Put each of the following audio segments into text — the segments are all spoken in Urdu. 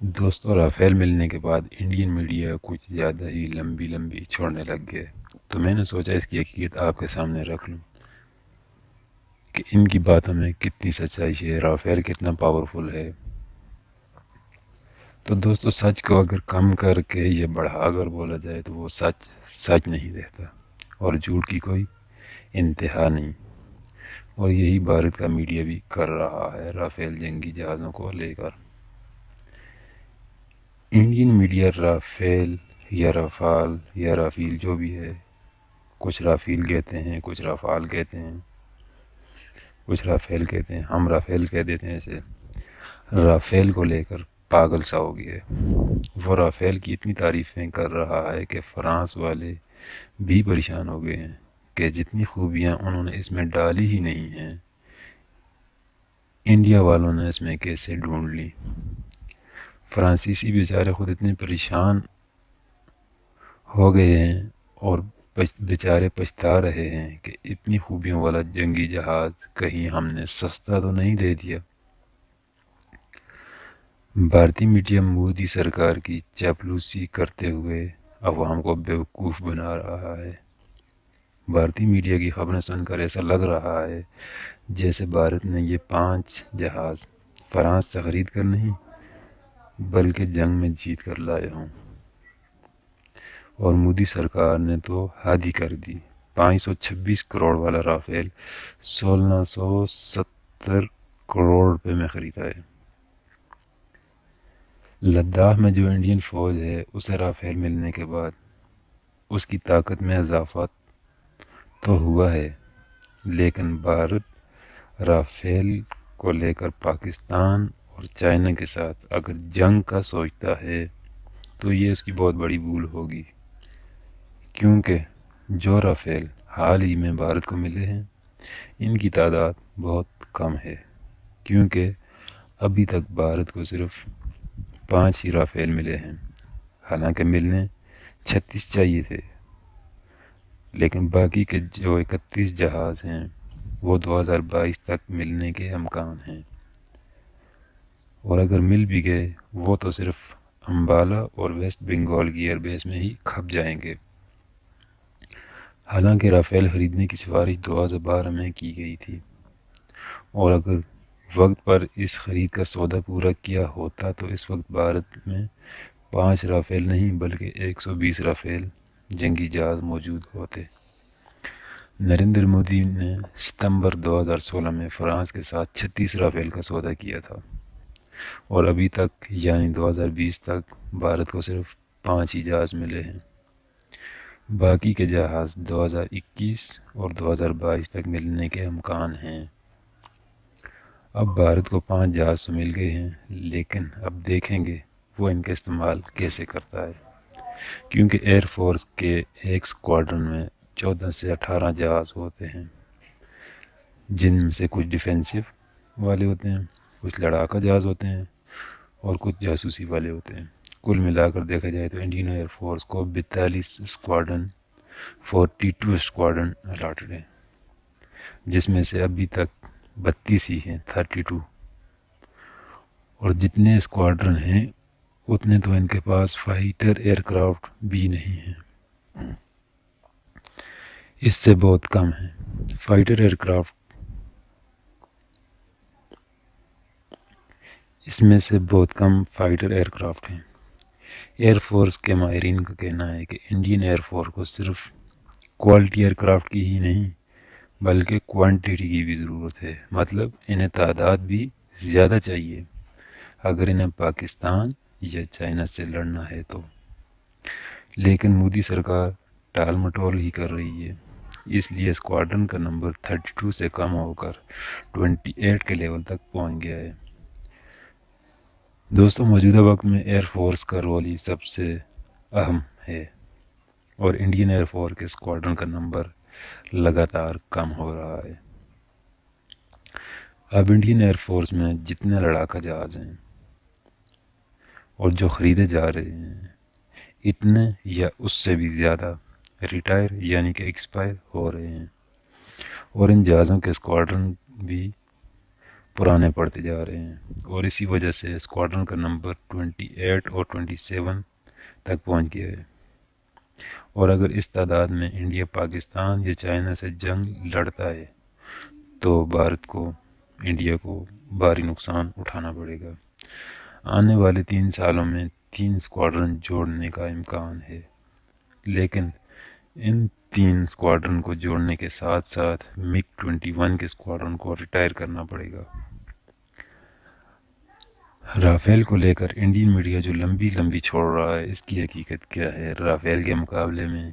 دوستوں، رافیل ملنے کے بعد انڈین میڈیا کچھ زیادہ ہی لمبی چھوڑنے لگ گئے، تو میں نے سوچا اس کی حقیقت آپ کے سامنے رکھ لوں کہ ان کی باتوں میں کتنی سچائی ہے، رافیل کتنا پاورفل ہے۔ تو دوستوں، سچ کو اگر کم کر کے یا بڑھا کر بولا جائے تو وہ سچ نہیں رہتا، اور جھوٹ کی کوئی انتہا نہیں۔ اور یہی بھارت کا میڈیا بھی کر رہا ہے رافیل جنگی جہازوں کو لے کر۔ انڈین میڈیا رافیل یا رافال یا رافیل جو بھی ہے، کچھ رافیل کہتے ہیں، کچھ رافال کہتے ہیں، کچھ رافیل کہتے ہیں، ہم رافیل کہہ دیتے ہیں اسے۔ رافیل کو لے کر پاگل سا ہو گیا ہے۔ وہ رافیل کی اتنی تعریفیں کر رہا ہے کہ فرانس والے بھی پریشان ہو گئے ہیں کہ جتنی خوبیاں انہوں نے اس میں ڈالی ہی نہیں ہیں، انڈیا والوں نے اس میں کیسے ڈھونڈ لی۔ فرانسیسی بیچارے خود اتنے پریشان ہو گئے ہیں اور بیچارے پچھتا رہے ہیں کہ اتنی خوبیوں والا جنگی جہاز کہیں ہم نے سستا تو نہیں دے دیا۔ بھارتی میڈیا مودی سرکار کی چاپلوسی کرتے ہوئے عوام کو بیوقوف بنا رہا ہے۔ بھارتی میڈیا کی خبریں سن کر ایسا لگ رہا ہے جیسے بھارت نے یہ 5 جہاز فرانس سے خرید کر نہیں بلکہ جنگ میں جیت کر لائے ہوں۔ اور مودی سرکار نے تو حد ہی کر دی، 526 کروڑ والا رافیل 1670 کروڑ روپے میں خریدا ہے۔ لداخ میں جو انڈین فوج ہے اسے رافیل ملنے کے بعد اس کی طاقت میں اضافہ تو ہوا ہے، لیکن بھارت رافیل کو لے کر پاکستان اور چائنا کے ساتھ اگر جنگ کا سوچتا ہے تو یہ اس کی بہت بڑی بھول ہوگی، کیونکہ جو رافیل حال ہی میں بھارت کو ملے ہیں ان کی تعداد بہت کم ہے، کیونکہ ابھی تک بھارت کو صرف 5 ہی رافیل ملے ہیں، حالانکہ ملنے 36 چاہیے تھے۔ لیکن باقی کے جو 31 جہاز ہیں وہ 2022 تک ملنے کے امکان ہیں، اور اگر مل بھی گئے وہ تو صرف امبالہ اور ویسٹ بنگال کی ایئر بیس میں ہی کھپ جائیں گے۔ حالانکہ رافیل خریدنے کی سفارش 2012 میں کی گئی تھی، اور اگر وقت پر اس خرید کا سودا پورا کیا ہوتا تو اس وقت بھارت میں 5 رافیل نہیں بلکہ 120 رافیل جنگی جہاز موجود ہوتے۔ نریندر مودی نے ستمبر 2016 میں فرانس کے ساتھ 36 رافیل کا سودا کیا تھا، اور ابھی تک یعنی 2020 تک بھارت کو صرف 5 ہی جہاز ملے ہیں۔ باقی کے جہاز 2021 اور 2022 تک ملنے کے امکان ہیں۔ اب بھارت کو 5 جہاز تو مل گئے ہیں، لیکن اب دیکھیں گے وہ ان کا استعمال کیسے کرتا ہے، کیونکہ ایئر فورس کے ایک اسکواڈرن میں 14 سے 18 جہاز ہوتے ہیں، جن میں سے کچھ ڈیفینسو والے ہوتے ہیں، کچھ لڑاکا جہاز ہوتے ہیں اور کچھ جاسوسی والے ہوتے ہیں۔ کل ملا کر دیکھا جائے تو انڈین ایئر فورس کو 42 اسکواڈرن 42 اسکواڈرن الاٹڈ ہیں، جس میں سے ابھی تک 32 ہی ہیں 32، اور جتنے اسکواڈرن ہیں اتنے تو ان کے پاس فائٹر ایئر کرافٹ بھی نہیں ہیں، اس سے بہت کم ہیں۔ فائٹر ایئر کرافٹ اس میں سے بہت کم فائٹر ایئر کرافٹ ہیں۔ ایئر فورس کے ماہرین کا کہنا ہے کہ انڈین ایئر فورس کو صرف کوالٹی ایئر کرافٹ کی ہی نہیں بلکہ کوانٹیٹی کی بھی ضرورت ہے، مطلب انہیں تعداد بھی زیادہ چاہیے اگر انہیں پاکستان یا چائنا سے لڑنا ہے تو۔ لیکن مودی سرکار ٹال مٹول ہی کر رہی ہے، اس لیے اسکواڈرن کا نمبر 32 سے کم ہو کر 28 کے لیول تک پہنچ گیا ہے۔ دوستوں، موجودہ وقت میں ایئر فورس کا رول ہی سب سے اہم ہے، اور انڈین ایئر فورس کے اسکواڈرن کا نمبر لگاتار کم ہو رہا ہے۔ اب انڈین ایئر فورس میں جتنے لڑاکا جہاز ہیں اور جو خریدے جا رہے ہیں اتنے یا اس سے بھی زیادہ ریٹائر یعنی کہ ایکسپائر ہو رہے ہیں، اور ان جہازوں کے اسکواڈرن بھی پرانے پڑتے جا رہے ہیں، اور اسی وجہ سے اسکواڈرن کا نمبر 28 اور 27 تک پہنچ گیا ہے۔ اور اگر اس تعداد میں انڈیا پاکستان یا چائنا سے جنگ لڑتا ہے تو بھارت کو، انڈیا کو بھاری نقصان اٹھانا پڑے گا۔ آنے والے 3 سالوں میں 3 اسکواڈرن جوڑنے کا امکان ہے، لیکن ان 3 اسکواڈرن کو جوڑنے کے ساتھ ساتھ مگ 21 کے اسکواڈرن کو ریٹائر کرنا پڑے گا۔ رافیل کو لے کر انڈین میڈیا جو لمبی چھوڑ رہا ہے، اس کی حقیقت کیا ہے؟ رافیل کے مقابلے میں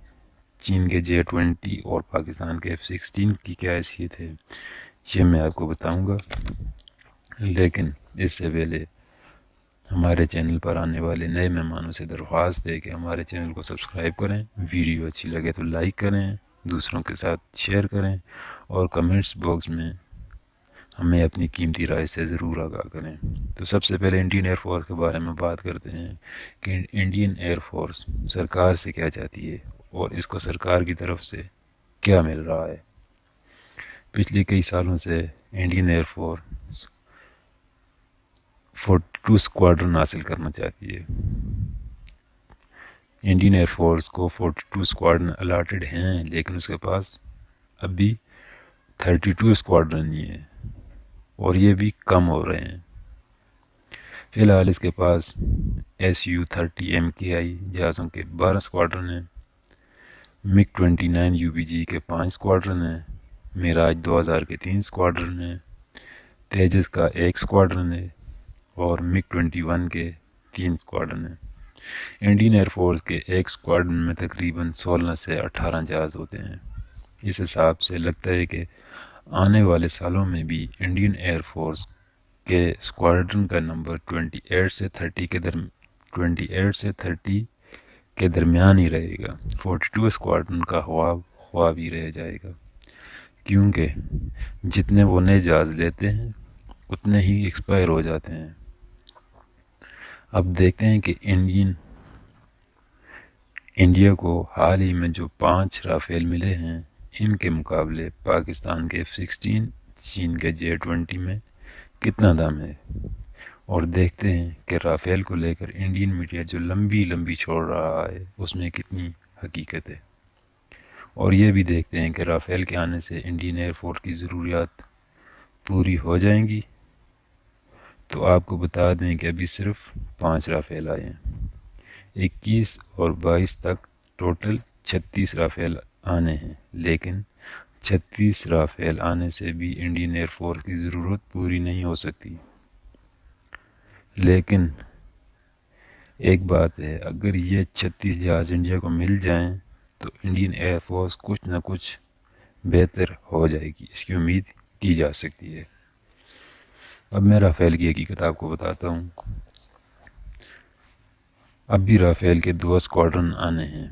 چین کے J-20 اور پاکستان کے F-16 کی کیا حیثیت ہے، یہ میں آپ کو بتاؤں گا، لیکن اس سے پہلے ہمارے چینل پر آنے والے نئے مہمانوں سے درخواست ہے کہ ہمارے چینل کو سبسکرائب کریں، ویڈیو اچھی لگے تو لائک کریں، دوسروں کے ساتھ شیئر کریں، اور کمنٹس باکس میں ہمیں اپنی قیمتی رائے سے ضرور آگاہ کریں۔ تو سب سے پہلے انڈین ایئر فورس کے بارے میں بات کرتے ہیں کہ انڈین ایئر فورس سرکار سے کیا چاہتی ہے اور اس کو سرکار کی طرف سے کیا مل رہا ہے۔ پچھلے کئی سالوں سے انڈین ایئر فورس 42 اسکواڈرن حاصل کرنا چاہتی ہے۔ انڈین ایئر فورس کو 42 اسکواڈرن الاٹڈ ہیں، لیکن اس کے پاس ابھی 32 اسکواڈرن ہی ہیں، اور یہ بھی کم ہو رہے ہیں۔ فی الحال اس کے پاس Su-30 MKI جہازوں کے 12 اسکواڈرن ہیں، مگ 29 UBG کے 5 اسکواڈرن ہیں، میراج 2000 کے 3 اسکواڈرن ہیں، تیجس کا 1 اسکواڈرن ہے، اور مگ 21 کے 3 اسکواڈرن ہیں۔ انڈین ایئر فورس کے ایک اسکواڈرن میں تقریباً 16 سے 18 جہاز ہوتے ہیں۔ اس حساب سے لگتا ہے کہ آنے والے سالوں میں بھی انڈین ایئر فورس کے اسکواڈرن کا نمبر 28 سے 30 کے درمیان ہی رہے گا۔ 42 اسکواڈرن کا خواب ہی رہ جائے گا، کیونکہ جتنے وہ نئے جہاز لیتے ہیں اتنے ہی ایکسپائر ہو جاتے ہیں۔ اب دیکھتے ہیں کہ انڈیا کو حال ہی میں جو 5 رافیل ملے ہیں، ان کے مقابلے پاکستان کے F-16، چین کے J-20 میں کتنا دم ہے، اور دیکھتے ہیں کہ رافیل کو لے کر انڈین میڈیا جو لمبی چھوڑ رہا ہے اس میں کتنی حقیقت ہے، اور یہ بھی دیکھتے ہیں کہ رافیل کے آنے سے انڈین ایئر فورس کی ضروریات پوری ہو جائیں گی۔ تو آپ کو بتا دیں کہ ابھی صرف 5 رافیل آئے ہیں، 21 اور 22 تک ٹوٹل 36 رافیل آنے ہیں، لیکن 36 رافیل آنے سے بھی انڈین ایئر فورس کی ضرورت پوری نہیں ہو سکتی۔ لیکن ایک بات ہے، اگر یہ 36 جہاز انڈیا کو مل جائیں تو انڈین ایئر فورس کچھ نہ کچھ بہتر ہو جائے گی، اس کی امید کی جا سکتی ہے۔ اب میں رافیل کی حقیقت آپ کو بتاتا ہوں۔ اب بھی رافیل کے 2 اسکواڈرن آنے ہیں،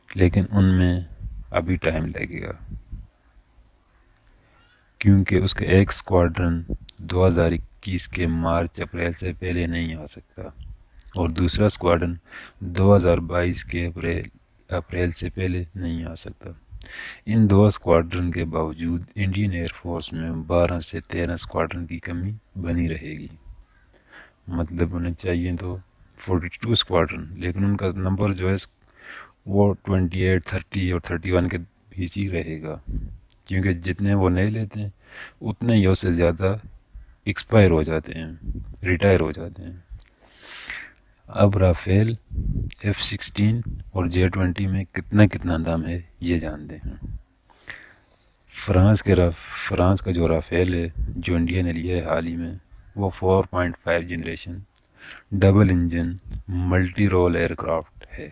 لیکن ان میں ابھی ٹائم لگے گا، کیونکہ اس کا ایک اسکواڈرن 2021 کے مارچ اپریل سے پہلے نہیں آ سکتا، اور دوسرا اسکواڈرن 2022 کے اپریل سے پہلے نہیں آ سکتا۔ ان 2 اسکواڈرن کے باوجود انڈین ایئر فورس میں 12 سے 13 اسکواڈرن کی کمی بنی رہے گی۔ مطلب انہیں چاہیے تو 42 اسکواڈرن، لیکن ان کا نمبر جو ہے وہ 28، 30 اور 31 کے بیچ ہی رہے گا، کیونکہ جتنے وہ نئے لیتے ہیں اتنے ہی اس سے زیادہ ایکسپائر ہو جاتے ہیں، ریٹائر ہو جاتے ہیں۔ اب رافیل، F-16 اور J-20 میں کتنا دم ہے یہ جانتے ہیں۔ فرانس کا جو رافیل ہے جو انڈیا نے لیا ہے حال ہی میں، وہ 4.5 generation double engine multi role aircraft ہے۔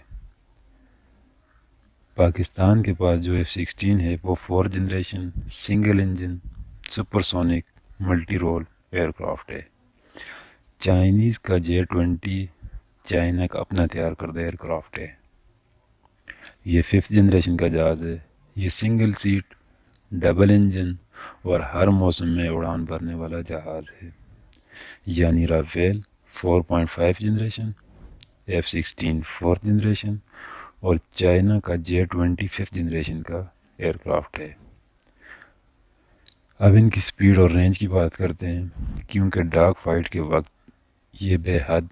پاکستان کے پاس جو F-16 ہے وہ 4 generation single engine supersonic multi role aircraft ہے۔ چائنیز کا J-20 چائنا کا اپنا تیار کردہ ایئر کرافٹ ہے، یہ 5th جنریشن کا جہاز ہے۔ یہ سنگل سیٹ ڈبل انجن اور ہر موسم میں اڑان بھرنے والا جہاز ہے، یعنی Rafale 4.5 generation, F-16 4th generation اور چائنا کا J-20 5th جنریشن کا ایئر کرافٹ ہے۔ اب ان کی سپیڈ اور رینج کی بات کرتے ہیں، کیونکہ ڈاگ فائٹ کے وقت یہ بے حد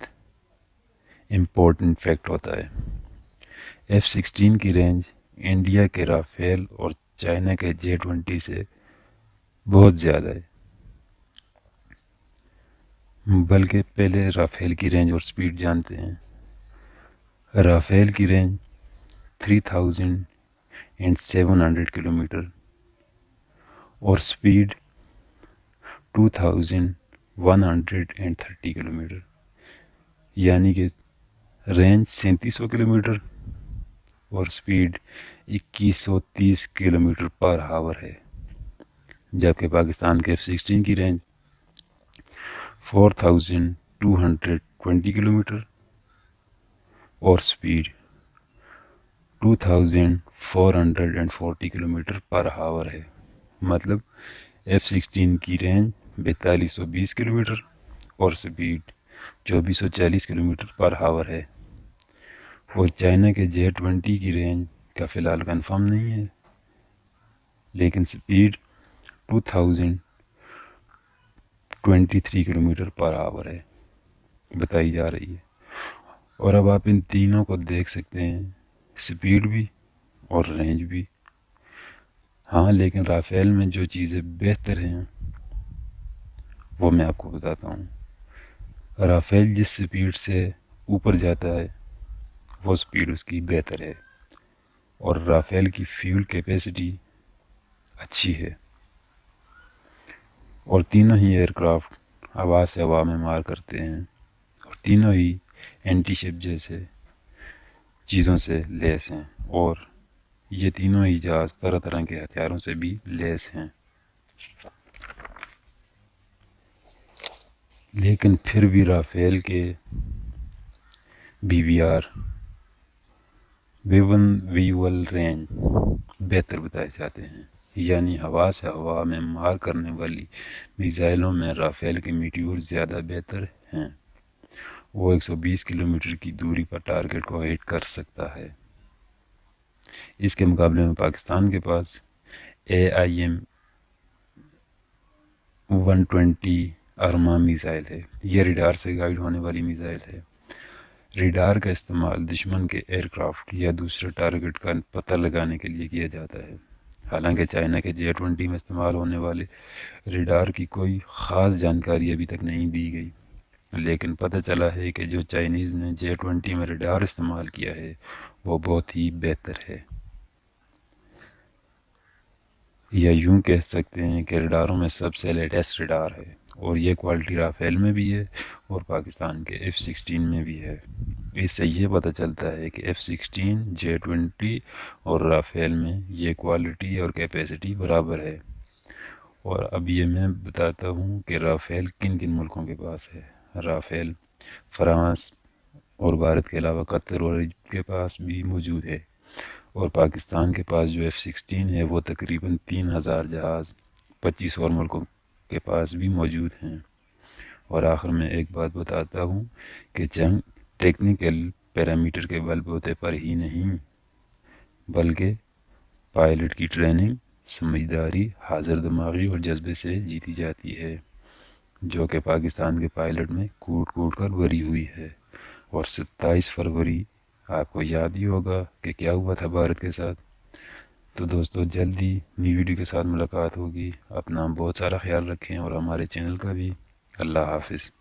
امپورٹنٹ فیکٹ ہوتا ہے۔ F-16 کی رینج انڈیا کے رافیل اور چائنا کے J-20 سے بہت زیادہ ہے، بلکہ پہلے رافیل کی رینج اور سپیڈ جانتے ہیں۔ رافیل کی رینج 3700 کلومیٹر اور سپیڈ 2130 کلومیٹر، یعنی کہ رینج 3700 کلومیٹر اور سپیڈ 2130 کلومیٹر پر آور ہے، جبکہ پاکستان کے F-16 کی رینج 4220 کلومیٹر اور سپیڈ 2440 کلومیٹر پر آور ہے۔ مطلب F-16 کی رینج 4220 کلومیٹر اور سپیڈ 2440 کلومیٹر پر آور ہے، اور چائنا کے J-20 کی رینج کا فی الحال کنفرم نہیں ہے، لیکن سپیڈ 2023 کلومیٹر پر آور ہے بتائی جا رہی ہے۔ اور اب آپ ان تینوں کو دیکھ سکتے ہیں، سپیڈ بھی اور رینج بھی۔ ہاں، لیکن رافیل میں جو چیزیں بہتر ہیں وہ میں آپ کو بتاتا ہوں۔ رافیل جس سپیڈ سے اوپر جاتا ہے وہ سپیڈ اس کی بہتر ہے، اور رافیل کی فیول کیپیسٹی اچھی ہے، اور تینوں ہی ایئر کرافٹ ہوا سے ہوا میں مار کرتے ہیں، اور تینوں ہی اینٹی شپ جیسے چیزوں سے لیس ہیں، اور یہ تینوں ہی جہاز طرح طرح کے ہتھیاروں سے بھی لیس ہیں۔ لیکن پھر بھی رافیل کے BVR ویول رینج بہتر بتائے جاتے ہیں، یعنی ہوا سے ہوا میں مار کرنے والی میزائلوں میں رافیل کے میٹیور زیادہ بہتر ہیں۔ وہ 120 کلومیٹر کی دوری پر ٹارگٹ کو ہٹ کر سکتا ہے۔ اس کے مقابلے میں پاکستان کے پاس AIM-120 ارما میزائل ہے۔ یہ ریڈار سے گائیڈ ہونے والی میزائل ہے۔ ریڈار کا استعمال دشمن کے ایئر کرافٹ یا دوسرے ٹارگٹ کا پتہ لگانے کے لیے کیا جاتا ہے۔ حالانکہ چائنا کے J-20 میں استعمال ہونے والے ریڈار کی کوئی خاص جانکاری ابھی تک نہیں دی گئی، لیکن پتہ چلا ہے کہ جو چائنیز نے J-20 میں ریڈار استعمال کیا ہے وہ بہت ہی بہتر ہے، یا یوں کہہ سکتے ہیں کہ ریڈاروں میں سب سے لیٹسٹ ریڈار ہے، اور یہ کوالٹی رافیل میں بھی ہے اور پاکستان کے F-16 میں بھی ہے۔ اس سے یہ پتہ چلتا ہے کہ F-16 J-20 اور رافیل میں یہ کوالٹی اور کیپیسٹی برابر ہے۔ اور اب یہ میں بتاتا ہوں کہ رافیل کن کن ملکوں کے پاس ہے۔ رافیل فرانس اور بھارت کے علاوہ قطر اور ایجپٹ کے پاس بھی موجود ہے، اور پاکستان کے پاس جو F-16 ہے وہ تقریباً 3000 جہاز 25 اور ملکوں کے پاس بھی موجود ہیں۔ اور آخر میں ایک بات بتاتا ہوں کہ جنگ ٹیکنیکل پیرامیٹر کے بل بوتے پر ہی نہیں، بلکہ پائلٹ کی ٹریننگ، سمجھداری، حاضر دماغی اور جذبے سے جیتی جاتی ہے، جو کہ پاکستان کے پائلٹ میں کوٹ کوٹ کر بھری ہوئی ہے۔ اور 27 فروری آپ کو یاد ہی ہوگا کہ کیا ہوا تھا بھارت کے ساتھ۔ تو دوستو، جلدی نئی ویڈیو کے ساتھ ملاقات ہوگی۔ اپنا بہت سارا خیال رکھیں اور ہمارے چینل کا بھی۔ اللہ حافظ۔